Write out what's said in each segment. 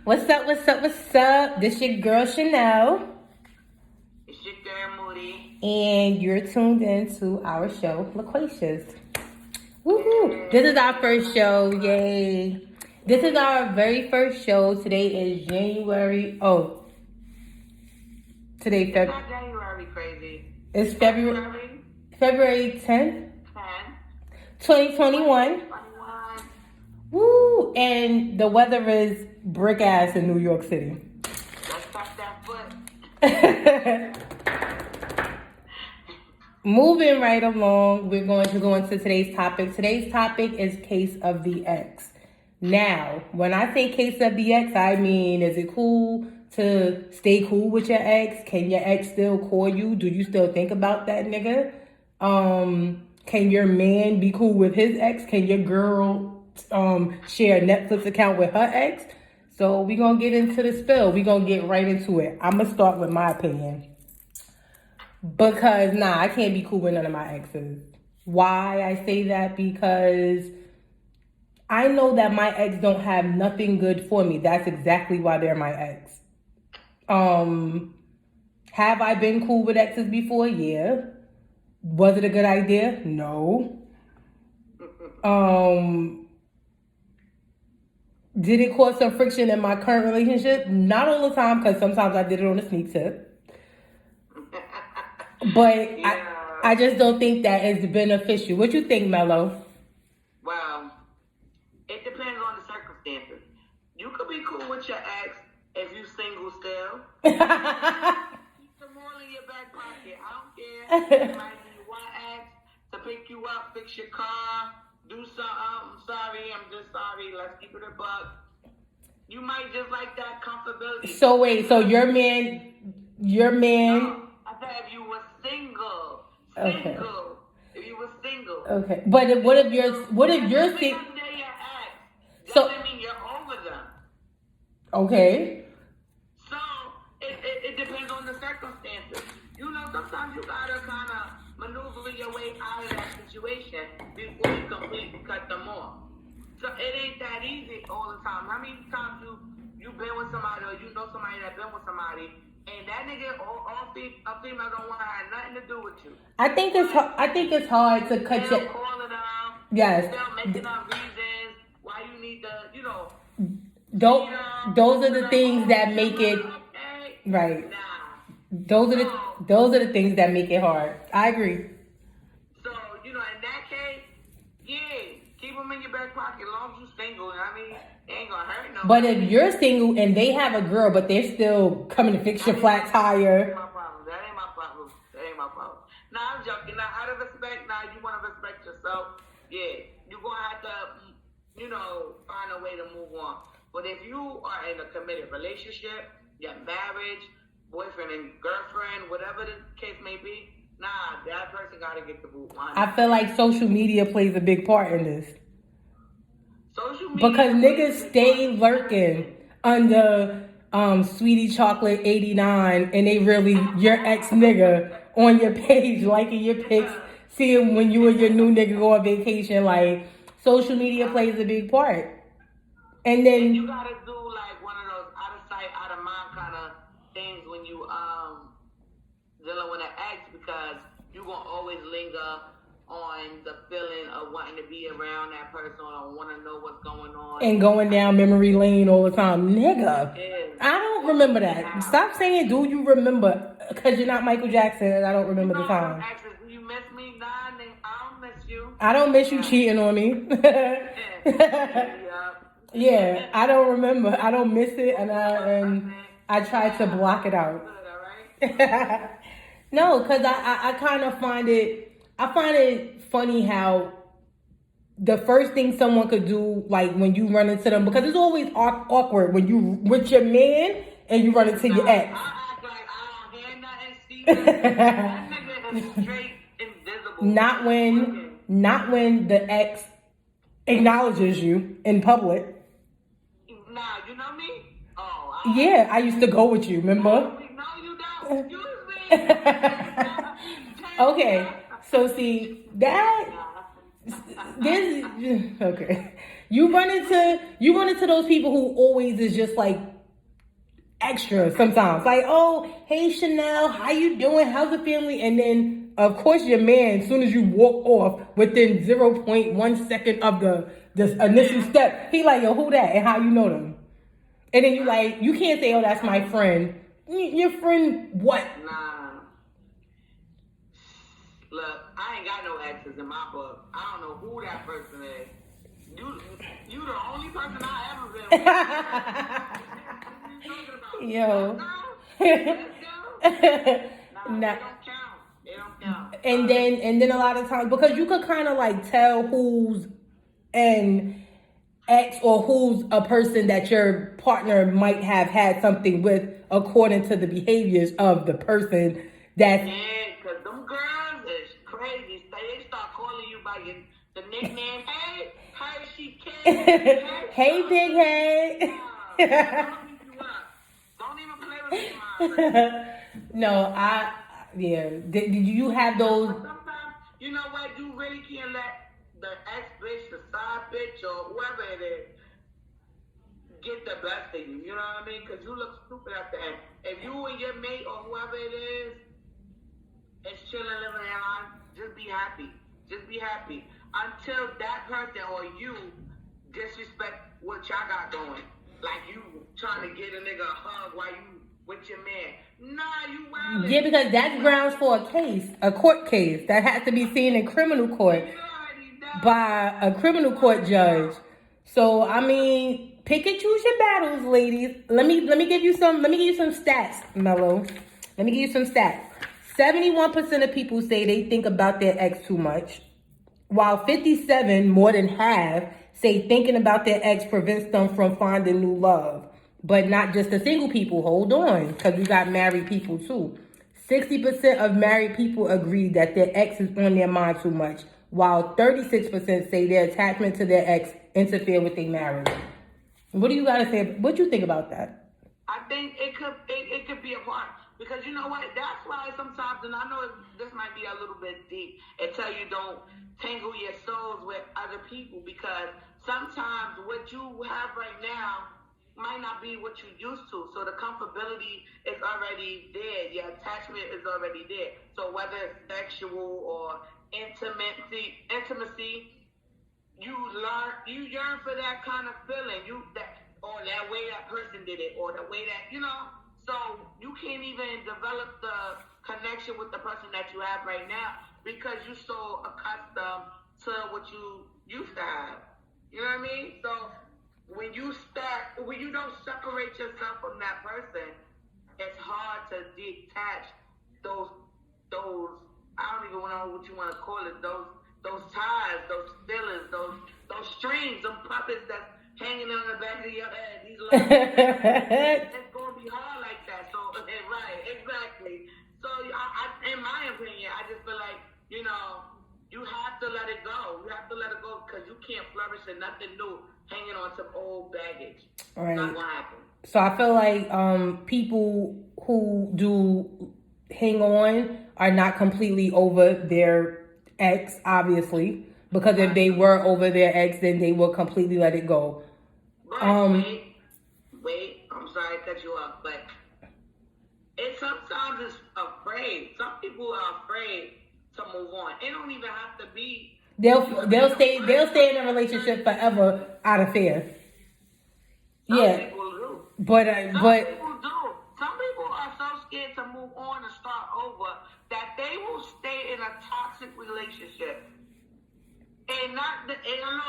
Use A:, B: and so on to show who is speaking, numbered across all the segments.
A: What's up, what's up, what's up? This your girl Chanel.
B: It's your girl Moody.
A: And you're tuned in to our show, Loquacious. Woohoo! This is our first show, yay. This is our very first show. Today is January. Oh, today
B: It's not January, crazy.
A: It's February 10th, 2021. Woo! And the weather is brick ass in New York City.
B: Let's touch that foot.
A: Moving right along, we're going to go into today's topic. Today's topic is case of the ex. Now, when I say case of the ex, I mean, is it cool to stay cool with your ex? Can your ex still call you? Do you still think about that nigga? Can your man be cool with his ex? Can your girl share a Netflix account with her ex? So we're going to get into the spill. We're going to get right into it. I'm going to start with my opinion. Because, I can't be cool with none of my exes. Why I say that? Because I know that my ex don't have nothing good for me. That's exactly why they're my ex. Have I been cool with exes before? Yeah. Was it a good idea? No. Did it cause some friction in my current relationship? Not all the time, because sometimes I did it on a sneak tip. But yeah. I just don't think that is beneficial. What you think, Mello?
B: Well, it depends on the circumstances. You could be cool with your ex if you single still. Keep them all in your back pocket. I don't care. You might need one ex to pick you up, fix your car, do something. I'm sorry, I'm just sorry. Let's keep it a buck. You might just like that comfortability.
A: So wait, so your man.
B: No, I said if you were single.
A: Okay.
B: If you were single.
A: Okay. But what if you're single?
B: So doesn't mean you're over them.
A: Okay.
B: So it depends on the circumstances. You know, sometimes you gotta kind of maneuver your way out of that situation before you completely cut them off. So it ain't that easy all the time. How many times you been with somebody or you know somebody that been with somebody and that nigga or a female don't want to have nothing to do with you?
A: I think it's hard to cut
B: still calling them.
A: Yes.
B: Still making up reasons why you need to,
A: Those are the things that make it right.
B: Nah.
A: Those are the things that make it hard. I agree.
B: So, in that case, yeah, keep them in your back pocket as long as you're single. I mean, it ain't gonna hurt nobody.
A: But if you're single and they have a girl, but they're still coming to fix your flat tire.
B: That ain't my problem. Nah, I'm joking. Now, out of respect, you want to respect yourself. Yeah, you're gonna have to, find a way to move on. But if you are in a committed relationship, your marriage, boyfriend and girlfriend, whatever the case may be, that person got to get the boot on.
A: I feel like social media plays a big part in this.
B: Social media
A: because niggas stay lurking under Sweetie Chocolate 89 and they really your ex nigga on your page, liking your pics, seeing when you and your new nigga go on vacation. Like, social media plays a big part. And then
B: you gotta do like one of those out of sight, out of mind kind of things when you dealing with an ex, because you gonna always linger on the feeling of wanting to be around that person or want to know what's going on.
A: And going down memory lane all the time. Nigga, I don't remember that. Stop saying, do you remember? Because you're not Michael Jackson and I don't remember the time.
B: Exes, do you miss me? Nah, I don't miss you.
A: I don't miss you cheating on me. Yeah, I don't remember. I don't miss it, and I try to block it out. No, because I kind of find it funny how the first thing someone could do, like when you run into them, because it's always awkward when you with your man and you run into your ex.
B: I act like I don't hear nothing, see nothing. That nigga is straight invisible.
A: Not when the ex acknowledges you in public.
B: Nah, you know me? Oh,
A: yeah, I used to go with you, remember?
B: No, you don't. Excuse me.
A: Okay, so see, okay. You run into those people who always is just like extra sometimes. Like, oh, hey Chanel, how you doing? How's the family? And then of course your man, as soon as you walk off within 0.1 second of the initial step, he like, yo, who that? And how you know them? And then you like, you can't say, oh, that's my friend. Your friend what?
B: Nah. Look, I ain't got no exes in my book. I don't know who that person is. You the only person I ever been with. What are you talking about?
A: Yo.
B: Let's go. Nah,
A: Nah.
B: They don't count.
A: And then a lot of times, because you could kind of like tell who's an ex or who's a person that your partner might have had something with according to the behaviors of the person that.
B: Yeah, because them girls is crazy. They start calling you by the nickname. Hey, she came.
A: Hey, big head.
B: Don't even play with me,
A: No, yeah. Did you have those?
B: Sometimes, you know what? You really can't let the ex bitch, the side bitch, or whoever it is, get the best of you. You know what I mean? Because you look stupid at the end. If you and your mate or whoever it is chilling, living their life, just be happy. Just be happy. Until that person or you disrespect what y'all got going. Like you trying to get a nigga a hug while you with your man. Nah, you wildin'.
A: Yeah, because that's grounds for a case, a court case that has to be seen in criminal court by a criminal court judge. So I mean, pick and choose your battles, ladies. Let me give you some stats, Mello. Let me give you some stats. 71% of people say they think about their ex too much, while 57, more than half, say thinking about their ex prevents them from finding new love. But not just the single people. Hold on, because we got married people too. 60% of married people agree that their ex is on their mind too much, while 36% say their attachment to their ex interfere with their marriage. What do you got to say? What do you think about that?
B: I think it could be a part. Because you know what? That's why sometimes, and I know this might be a little bit deep, until you don't tangle your souls with other people. Because sometimes what you have right now might not be what you used to. So the comfortability is already there. Your attachment is already there. So whether it's sexual or intimacy, you yearn for that kind of feeling. That way that person did it, or the way that, So you can't even develop the connection with the person that you have right now because you're so accustomed to what you used to have. You know what I mean? So when you don't separate yourself from that person, it's hard to detach those I don't even know what you want to call it, those ties, those feelings, those strings, them puppets that's hanging on the back of your head. These it's gonna be hard like that. So right, exactly. So I in my opinion, I just feel like you have to let it go. You have to let it go because you can't flourish in nothing new, hanging on some old baggage.
A: Right.
B: Not gonna happen.
A: So I feel like people who do hang on are not completely over their ex, obviously, because if they were over their ex, then they will completely let it go.
B: But wait, I'm sorry to cut you off, but sometimes it's afraid. Some people are afraid to move on. It don't even have to be.
A: They'll stay in a relationship forever out of fear.
B: Some people do. Some people do. Some people are so scared to move on and start over that they will stay in a toxic relationship. And I know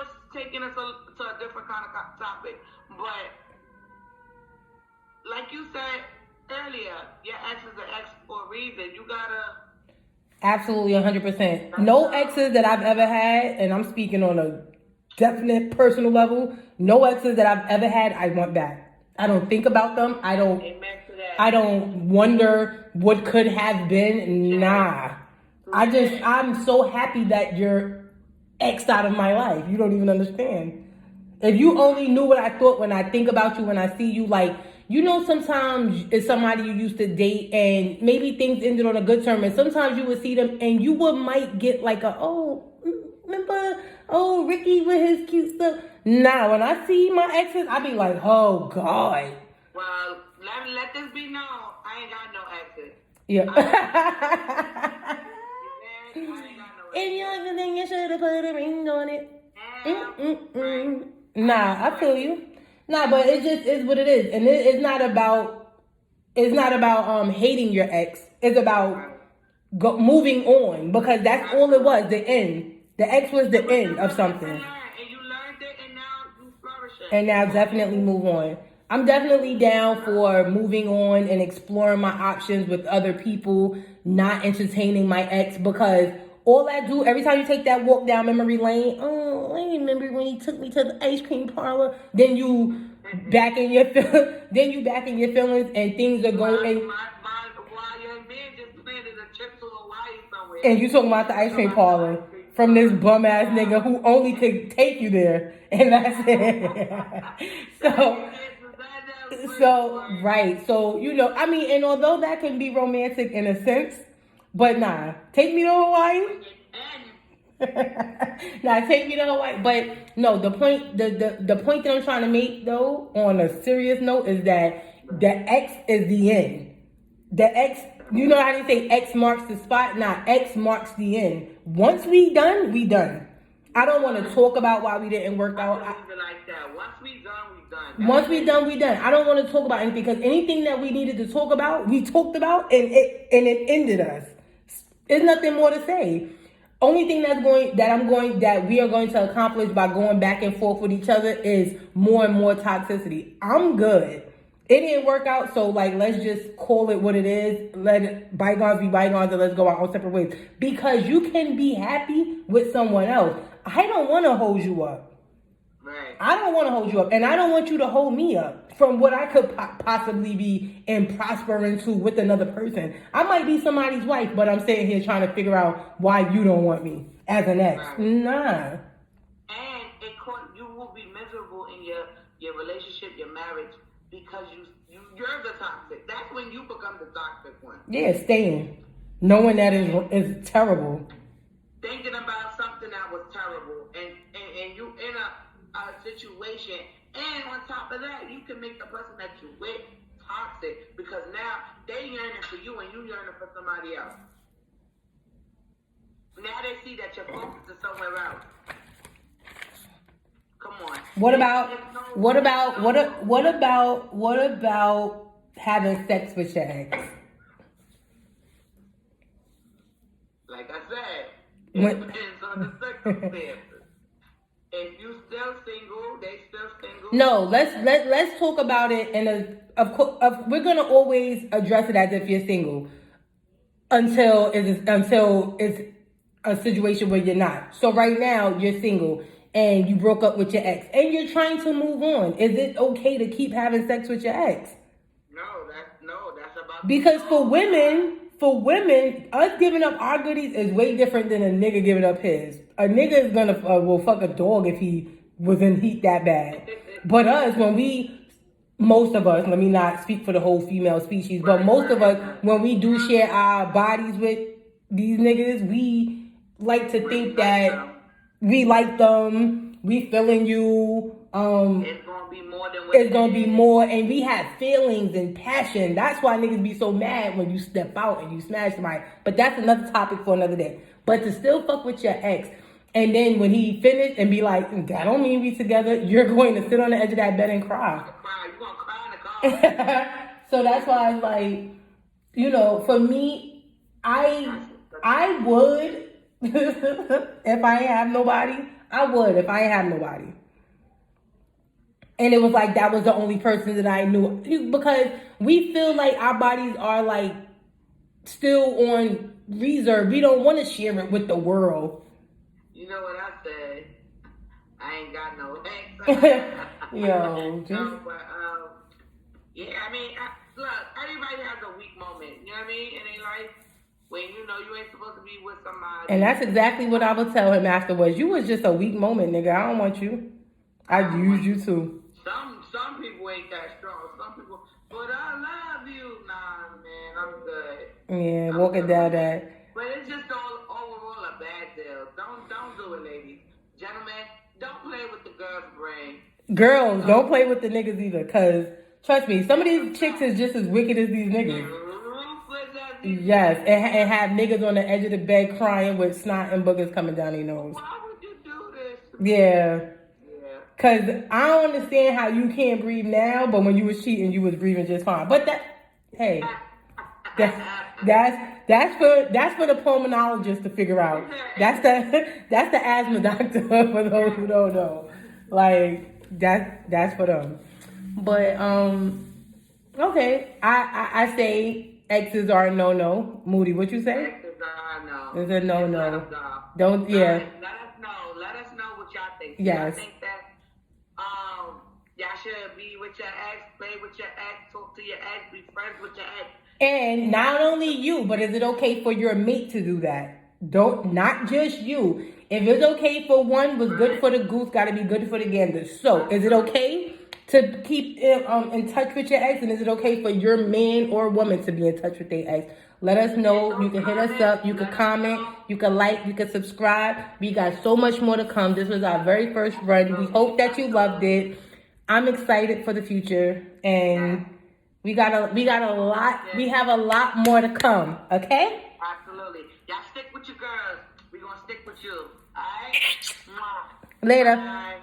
B: it's taking us to a different kind of topic, but like you said earlier, your ex is an ex for a reason. You gotta.
A: Absolutely, 100%. No exes that I've ever had, and I'm speaking on a definite personal level, no exes that I've ever had, I want back. I don't think about them. I don't wonder what could have been. Nah. I'm so happy that you're X'd out of my life. You don't even understand. If you only knew what I thought when I think about you, when I see you, like, sometimes it's somebody you used to date and maybe things ended on a good term, and sometimes you would see them and you might get like remember, Ricky with his cute stuff. Now, when I see my exes, I be like, oh, God.
B: Well, let this be known. I ain't got no exes.
A: Yeah.
B: I ain't got no
A: If you like the thing, you should have put a ring on it.
B: Right.
A: Nah, I feel you. Nah, but it just is what it is, and it's not about hating your ex. It's about moving on, because that's all it was. The end. The ex was the end of something.
B: And you learned it, and now you flourishing.
A: And now definitely move on. I'm definitely down for moving on and exploring my options with other people, not entertaining my ex, because all I do every time you take that walk down memory lane, oh, I remember when he took me to the ice cream parlor. Then you back in your feelings, and things are going.
B: My young man just planted a trip to Hawaii somewhere.
A: And you talking about the ice cream parlor from this bum ass nigga who only could take you there, and that's it. So right. So I mean, and although that can be romantic in a sense, but nah, take me to Hawaii. Nah, take me to Hawaii. But no, the point that I'm trying to make though, on a serious note, is that the X is the end. The X, you know how they say X marks the spot? Nah, X marks the end. Once we done, we done. I don't want to talk about why we didn't work out.
B: Like that. Once we done, we done.
A: Once we done, we done. I don't want to talk about anything, because anything that we needed to talk about, we talked about, and it ended us. There's nothing more to say. Only thing that we are going to accomplish by going back and forth with each other is more and more toxicity. I'm good. It didn't work out, so let's just call it what it is. Let bygones be bygones, and let's go our own separate ways. Because you can be happy with someone else. I don't want to hold you up.
B: Right.
A: I don't want to hold you up, and I don't want you to hold me up from what I could possibly be and prosper into with another person. I might be somebody's wife, but I'm sitting here trying to figure out why you don't want me as an ex.
B: Right.
A: Nah.
B: And you will be miserable in your relationship, your marriage, because you're the toxic. That's when you become the toxic one.
A: Yeah, staying, knowing that is terrible.
B: Thinking about something that was terrible, and you in a situation, and on top of that, you can make the person that you with toxic, because now they yearning for you and you yearning for somebody else. Now they see that your focus is somewhere else. Come on. What
A: about having sex with your ex?
B: Like I said, it depends on the circumstances. If you still single, they still single.
A: No, let's talk about it. And of course, we're gonna always address it as if you're single until it's a situation where you're not. So right now you're single and you broke up with your ex and you're trying to move on. Is it okay to keep having sex with your ex?
B: No, that's about.
A: Because for women, us giving up our goodies is way different than a nigga giving up his. A nigga is gonna will fuck a dog if he was in heat that bad. But us, most of us, let me not speak for the whole female species, but most of us, when we do share our bodies with these niggas, we like to think that we like them, we feeling you.
B: It's gonna be more than what
A: it's gonna be more, and we have feelings and passion. That's why niggas be so mad when you step out and you smash somebody. But that's another topic for another day. But to still fuck with your ex, and then when he finished and be like, that don't mean we together, you're going to sit on the edge of that bed and cry.
B: You're gonna cry in the car.
A: So that's why it's like, for me, I would if I ain't have nobody. I would if I ain't have nobody. And it was like that was the only person that I knew, because we feel like our bodies are like still on reserve. We don't want to share it with the world.
B: You know what I said? I ain't got no ex.
A: Yo, just...
B: No, but yeah, I mean, look, everybody has a weak moment. You know what I mean? In their life, when you ain't supposed to be with somebody.
A: And that's exactly what I would tell him afterwards. You was just a weak moment, nigga. I don't want you. I'd use you too.
B: Some people ain't that strong. Some people, but I love you. Nah, man, I'm good.
A: Yeah, walking down that.
B: But it's just overall a bad deal. Don't do it, ladies. Gentlemen, don't play with the girl's brain.
A: Girls, don't play with the niggas either, because Trust me, some of these chicks is just as wicked as these niggas.
B: Ruthless as these
A: Yes,
B: niggas.
A: and have niggas on the edge of the bed crying with snot and boogers coming down their nose.
B: Why would you do this?
A: Yeah.
B: Yeah.
A: Cause I don't understand how you can't breathe now, but when you was cheating, you was breathing just fine. But hey, that's for the pulmonologist to figure out. That's the asthma doctor for those who don't know. Like that's for them. But okay, I say exes are a no. Moody, what you say?
B: Exes are no.
A: It's a no.
B: Let them go.
A: Don't yeah.
B: Let us know. Let us know what y'all think.
A: Yes.
B: Y'all think that y'all should be with your ex, play with your ex, talk to your ex, be friends with your ex.
A: And not only you, but is it okay for your mate to do that? Not just you. If it's okay for one, what's good for the goose got to be good for the gander. So, is it okay to keep in touch with your ex, and is it okay for your man or woman to be in touch with their ex? Let us know. You can hit us up. You can comment. You can like. You can subscribe. We got so much more to come. This was our very first run. We hope that you loved it. I'm excited for the future, and we got a lot. We have a lot more to come. Okay.
B: Absolutely. Y'all stick with your girls. We're gonna stick with you. Alright?
A: Later.
B: Bye.